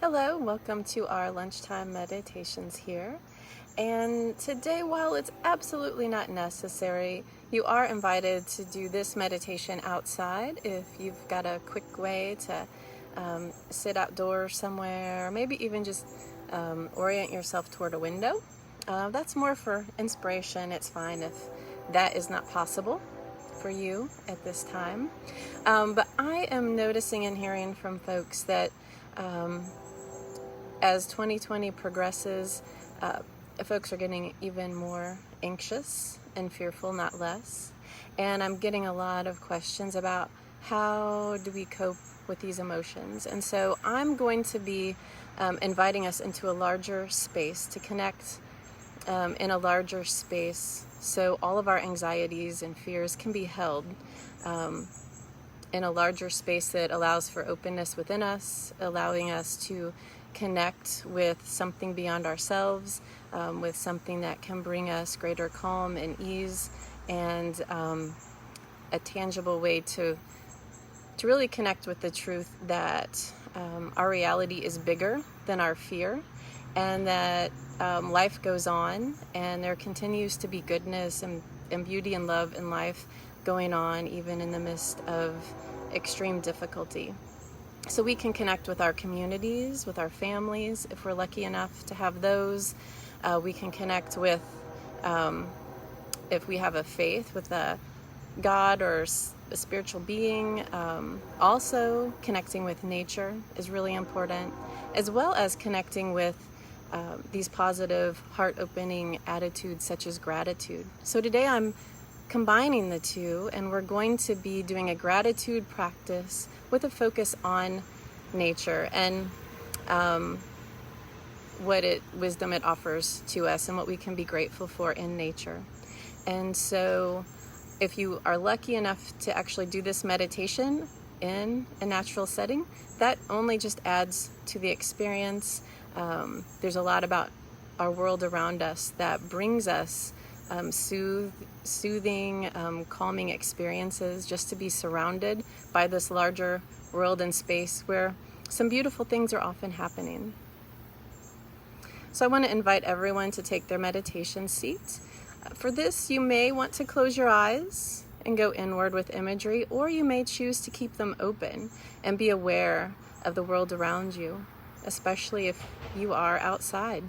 Hello, welcome to our lunchtime meditations here. And today, while it's absolutely not necessary, you are invited to do this meditation outside if you've got a quick way to sit outdoors somewhere, or maybe even just orient yourself toward a window. That's more for inspiration. It's fine if that is not possible for you at this time. But I am noticing and hearing from folks that as 2020 progresses, folks are getting even more anxious and fearful, not less. And I'm getting a lot of questions about how do we cope with these emotions. And so I'm going to be inviting us into a larger space to connect in a larger space so all of our anxieties and fears can be held in a larger space that allows for openness within us, allowing us to connect with something beyond ourselves, with something that can bring us greater calm and ease, and a tangible way to really connect with the truth that our reality is bigger than our fear, and that life goes on, and there continues to be goodness and beauty and love in life going on even in the midst of extreme difficulty. So we can connect with our communities, with our families, if we're lucky enough to have those. We can connect with, if we have a faith, with a God or a spiritual being. Also, connecting with nature is really important, as well as connecting with these positive, heart-opening attitudes such as gratitude. So today I'm combining the two, and we're going to be doing a gratitude practice with a focus on nature and wisdom it offers to us and what we can be grateful for in nature. And so if you are lucky enough to actually do this meditation in a natural setting, that only just adds to the experience. There's a lot about our world around us that brings us soothing, calming experiences, just to be surrounded by this larger world and space where some beautiful things are often happening. So I want to invite everyone to take their meditation seat. For this, you may want to close your eyes and go inward with imagery, or you may choose to keep them open and be aware of the world around you, especially if you are outside.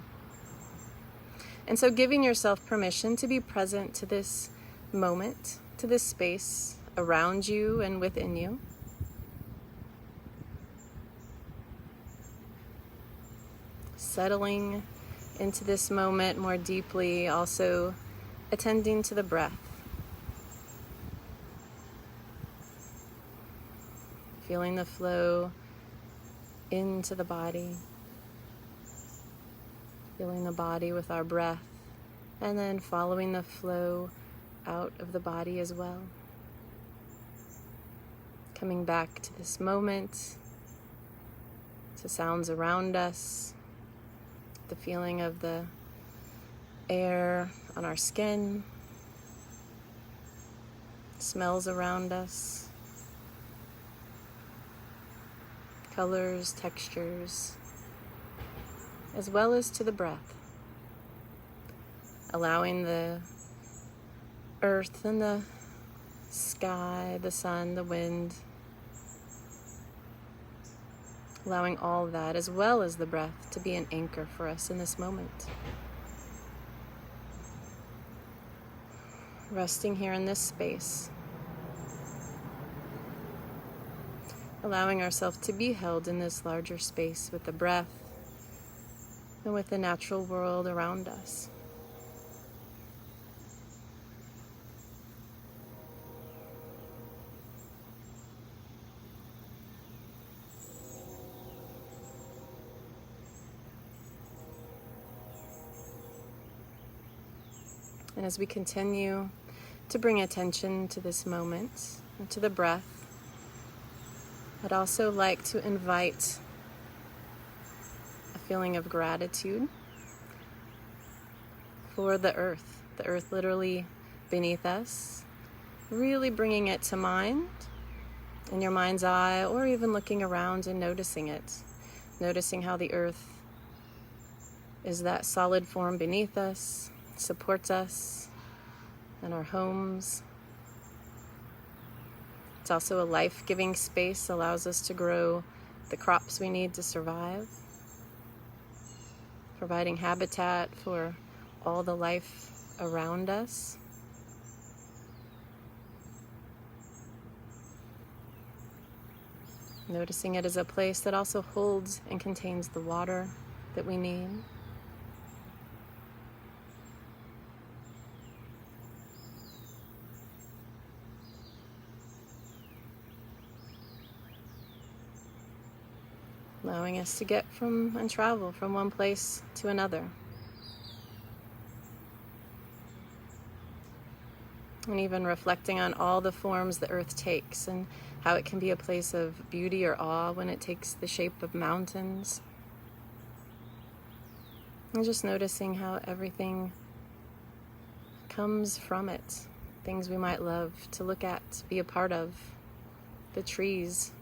And so giving yourself permission to be present to this moment, to this space around you and within you. Settling into this moment more deeply, also attending to the breath. Feeling the flow into the body. Filling the body with our breath, and then following the flow out of the body as well. Coming back to this moment, to sounds around us, the feeling of the air on our skin, smells around us, colors, textures, as well as to the breath, allowing the earth and the sky, the sun, the wind, allowing all of that, as well as the breath, to be an anchor for us in this moment. Resting here in this space, allowing ourselves to be held in this larger space with the breath and with the natural world around us. And as we continue to bring attention to this moment and to the breath, I'd also like to invite a feeling of gratitude for the earth literally beneath us, really bringing it to mind, in your mind's eye, or even looking around and noticing it. noticing how the earth is that solid form beneath us, supports us and our homes. It's also a life-giving space, allows us to grow the crops we need to survive, providing habitat for all the life around us. Noticing it as a place that also holds and contains the water that we need. Allowing us to get from and travel from one place to another. And even reflecting on all the forms the earth takes and how it can be a place of beauty or awe when it takes the shape of mountains. And just noticing how everything comes from it. Things we might love to look at, be a part of. The trees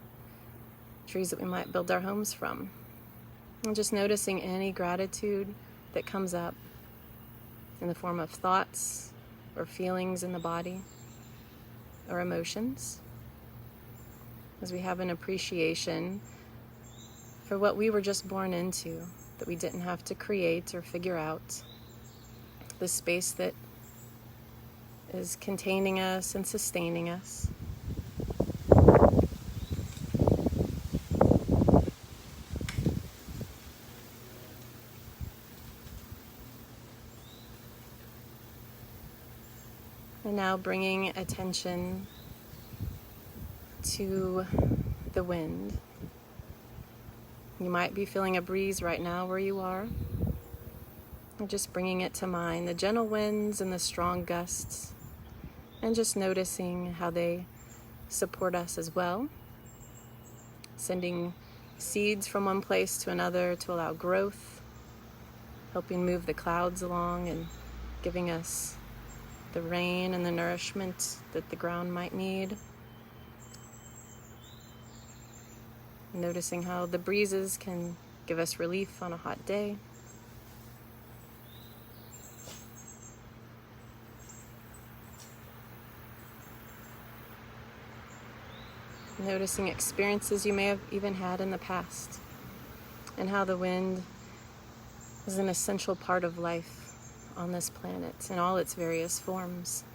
that we might build our homes from. And just noticing any gratitude that comes up in the form of thoughts or feelings in the body or emotions, as we have an appreciation for what we were just born into, that we didn't have to create or figure out. The space that is containing us and sustaining us. And now bringing attention to the wind. You might be feeling a breeze right now where you are. And just bringing it to mind, the gentle winds and the strong gusts. And just noticing how they support us as well. Sending seeds from one place to another to allow growth. Helping move the clouds along and giving us the rain and the nourishment that the ground might need. Noticing how the breezes can give us relief on a hot day. Noticing experiences you may have even had in the past, and how the wind is an essential part of life on this planet in all its various forms.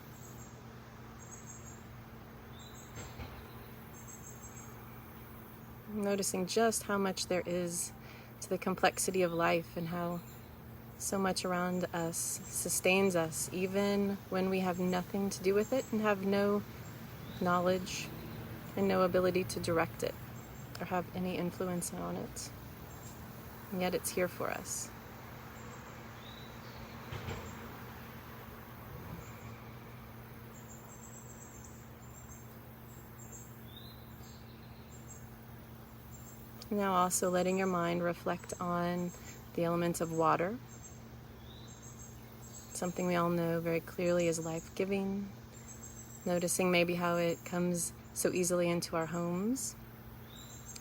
Noticing just how much there is to the complexity of life and how so much around us sustains us even when we have nothing to do with it and have no knowledge and no ability to direct it or have any influence on it. And yet it's here for us. Now also letting your mind reflect on the element of water. Something we all know very clearly is life-giving. Noticing maybe how it comes so easily into our homes.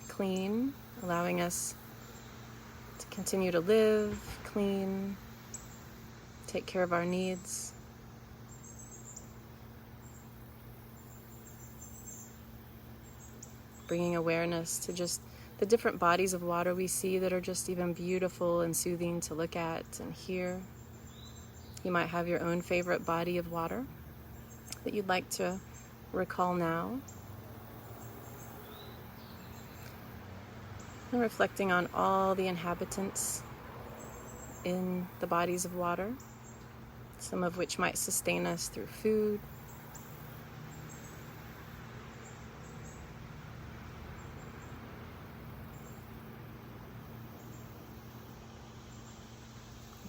Clean, allowing us to continue to live, clean, take care of our needs. Bringing awareness to just the different bodies of water we see that are just even beautiful and soothing to look at and hear. You might have your own favorite body of water that you'd like to recall now. And reflecting on all the inhabitants in the bodies of water, some of which might sustain us through food,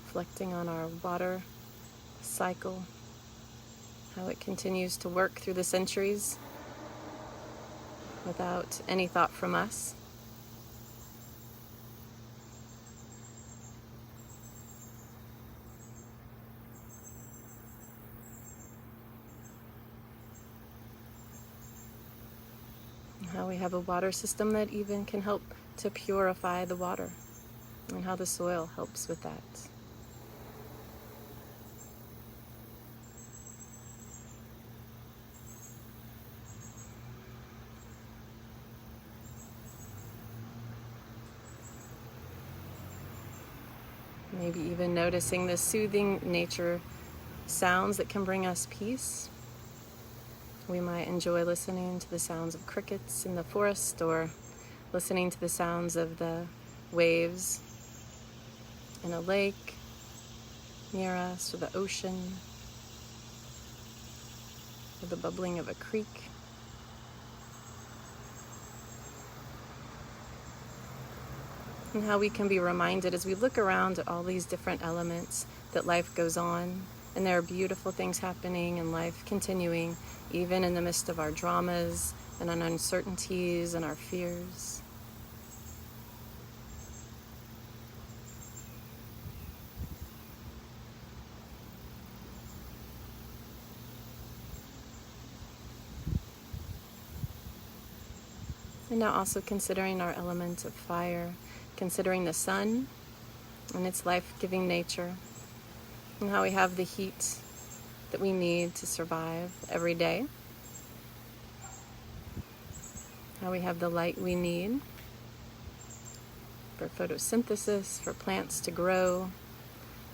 reflecting on our water cycle, how it continues to work through the centuries without any thought from us. How how we have a water system that even can help to purify the water, and how the soil helps with that. Maybe even noticing the soothing nature sounds that can bring us peace. We might enjoy listening to the sounds of crickets in the forest, or listening to the sounds of the waves in a lake near us, or the ocean, or the bubbling of a creek. And how we can be reminded as we look around at all these different elements that life goes on, and there are beautiful things happening in life continuing, even in the midst of our dramas and our uncertainties and our fears. And now also considering our element of fire, considering the sun and its life-giving nature, and how we have the heat that we need to survive every day, how we have the light we need for photosynthesis, for plants to grow,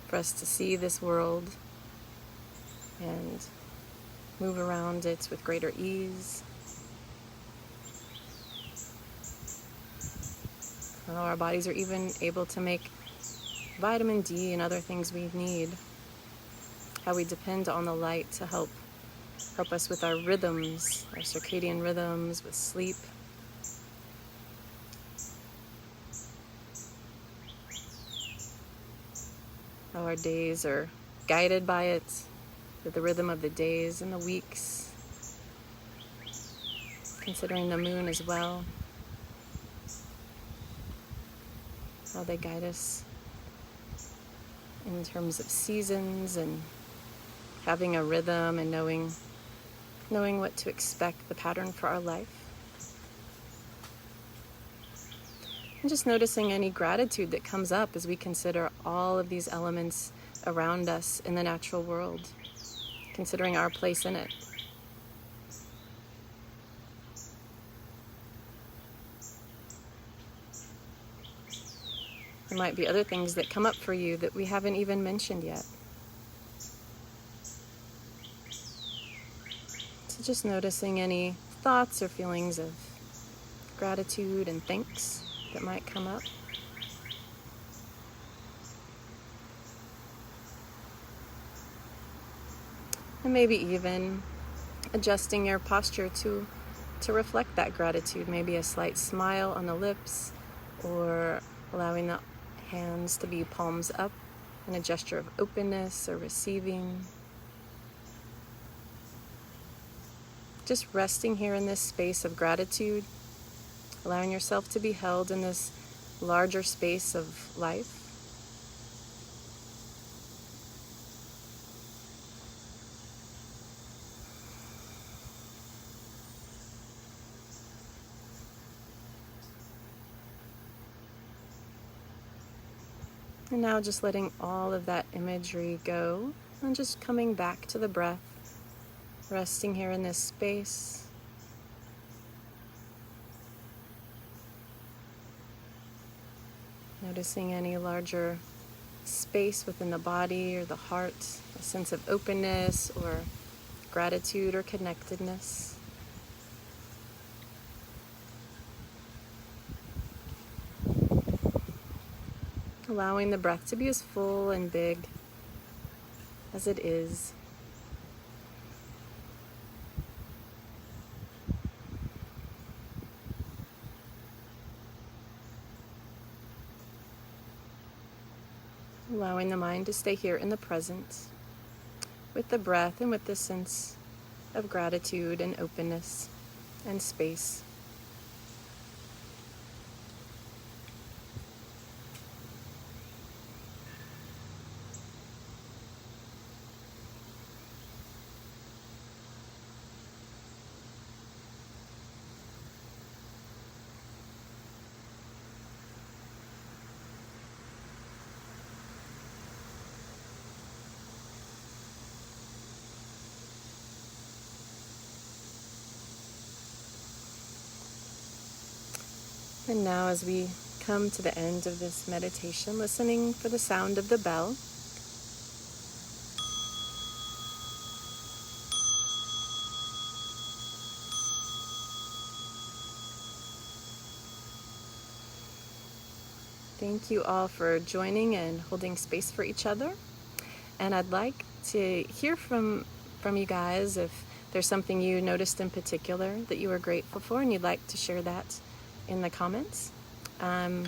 for us to see this world and move around it with greater ease. How our bodies are even able to make vitamin D and other things we need. How we depend on the light to help us with our rhythms, our circadian rhythms, with sleep. How our days are guided by it, with the rhythm of the days and the weeks. Considering the moon as well. How they guide us in terms of seasons and having a rhythm and knowing what to expect, the pattern for our life. And just noticing any gratitude that comes up as we consider all of these elements around us in the natural world, considering our place in it. There might be other things that come up for you that we haven't even mentioned yet. So just noticing any thoughts or feelings of gratitude and thanks that might come up. And maybe even adjusting your posture to reflect that gratitude. Maybe a slight smile on the lips, or allowing the hands to be palms up in a gesture of openness or receiving. Just resting here in this space of gratitude, allowing yourself to be held in this larger space of life. And now just letting all of that imagery go and just coming back to the breath, resting here in this space. Noticing any larger space within the body or the heart, a sense of openness or gratitude or connectedness. Allowing the breath to be as full and big as it is. Allowing the mind to stay here in the present with the breath and with the sense of gratitude and openness and space. And now as we come to the end of this meditation, listening for the sound of the bell, thank you all for joining and holding space for each other. And I'd like to hear from you guys if there's something you noticed in particular that you were grateful for and you'd like to share that in the comments. I'm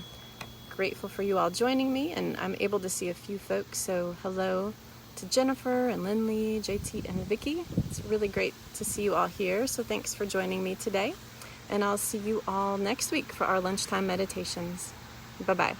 grateful for you all joining me, and I'm able to see a few folks, so hello to Jennifer and Lindley, JT and Vicky. It's really great to see you all here, so thanks for joining me today, and I'll see you all next week for our lunchtime meditations. Bye-bye.